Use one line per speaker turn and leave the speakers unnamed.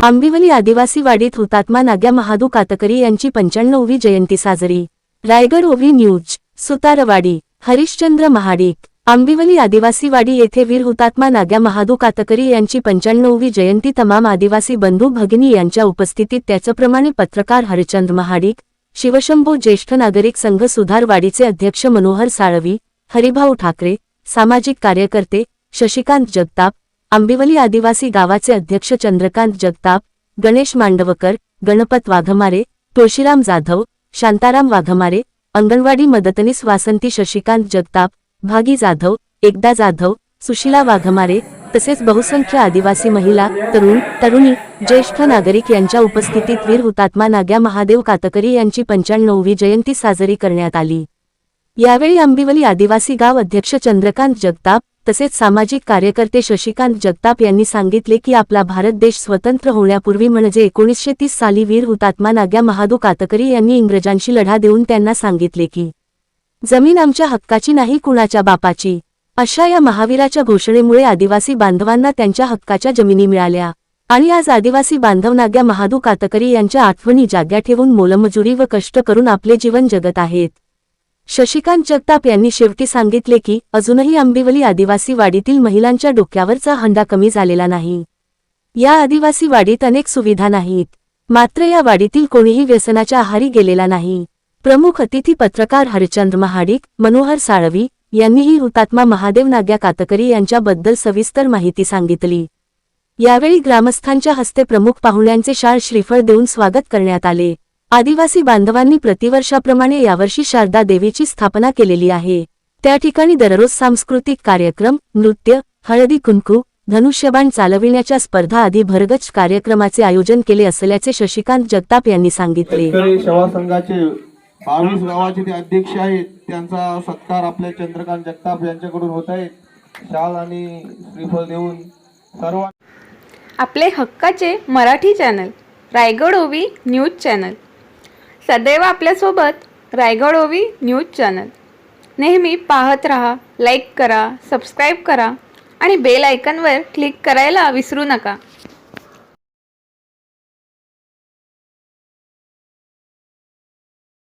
आंबिवली आदिवासी वाडीत हुतात्मा नाग्या महादू कातकरी यांची 95वी जयंती साजरी। रायगड ओवी न्यूज। सुतारवाडी। हरिश्चंद्र महाडिक। आंबिवली आदिवासी वाडी येथे वीर हुतात्मा नाग्या महादू कातकरी यांची 95वी जयंती तमाम आदिवासी बंधू भगिनी यांच्या उपस्थितीत त्याचप्रमाणे पत्रकार हरिश्चंद्र महाडिक, शिवशंभो ज्येष्ठ नागरिक संघ सुधारवाडीचे अध्यक्ष मनोहर साळवी, हरिभाऊ ठाकरे, सामाजिक कार्यकर्ते शशिकांत जगताप, आंबिवली आदिवासी गावाचे अध्यक्ष चंद्रकांत जगताप, गणेश मांडवकर, गणपत वाघमारे, तुळशीराम जाधव, शांताराम वाघमारे, अंगणवाडी मदतनीस वासंती शशिकांत जगताप, भागी जाधव, एकदा जाधव, सुशीला वाघमारे तसेच बहुसंख्य आदिवासी महिला, तरुण, तरुणी, ज्येष्ठ नागरिक यांच्या उपस्थितीत वीर हुतात्मा नाग्या महादेव कातकरी यांची 95वी जयंती साजरी करण्यात आली। यावेळी आंबिवली आदिवासी गाव अध्यक्ष चंद्रकांत जगताप तसेच सामाजिक कार्यकर्ते शशिकांत जगताप यांनी सांगितले की आपला भारत देश स्वतंत्र होण्यापूर्वी म्हणजे 1930 साली वीर हुतात्मा नाग्या महादू कातकरी यांनी इंग्रजांशी लढा देऊन त्यांना सांगितले की जमीन आमच्या हक्काची नाही कुणाच्या बापाची। अशा या महावीराच्या घोषणेमुळे आदिवासी बांधवांना त्यांच्या हक्काच्या जमिनी मिळाल्या आणि आज आदिवासी बांधव नाग्या महादू कातकरी यांच्या आठवणी जाग्या ठेवून मोलमजुरी व कष्ट करून आपले जीवन जगत आहेत। शशिकांत जगताप यांनी शेवटी सांगितले की अजूनही आंबिवली आदिवासी वाडीतील महिलांच्या डोक्यावरचा हंडा कमी झालेला नाही। या आदिवासी वाडीत अनेक सुविधा नाहीत, मात्र या वाडीतील कोणीही व्यसनाच्या आहारी गेलेला नाही। प्रमुख अतिथी पत्रकार हरिश्चंद्र महाडिक, मनोहर साळवी यांनीही हुतात्मा महादेव नाग्या कातकरी यांच्याबद्दल सविस्तर माहिती सांगितली। यावेळी ग्रामस्थांच्या हस्ते प्रमुख पाहुण्यांचे शाल श्रीफळ देऊन स्वागत करण्यात आले। आदिवासी बांधवांनी प्रतिवर्षाप्रमाणे यावर्षी शारदा देवीची स्थापना केलेली आहे। त्या ठिकाणी दररोज सांस्कृतिक कार्यक्रम, नृत्य, हळदी कुंकू, धनुष्यबाण चालविण्याच्या स्पर्धा आदी भरगच्च कार्यक्रमाचे आयोजन केले असल्याचे शशिकांत जगताप यांनी सांगितले।
सेवा संघाचे 22 गावाचे ते अध्यक्ष आहेत, त्यांचा सत्कार आपल्या चंद्रकांत जगताप यांच्याकडून होत आहे। शाल आणि श्रीफळ देऊन सर्व
आपले हक्काचे मराठी चॅनल रायगड ओवी न्यूज चॅनल सदैव आपल्यासोबत। रायगड ओवी न्यूज चॅनल नेहमी पाहत रहा, लाईक करा, सबस्क्राईब करा आणि बेल आयकॉनवर क्लिक करायला विसरू नका।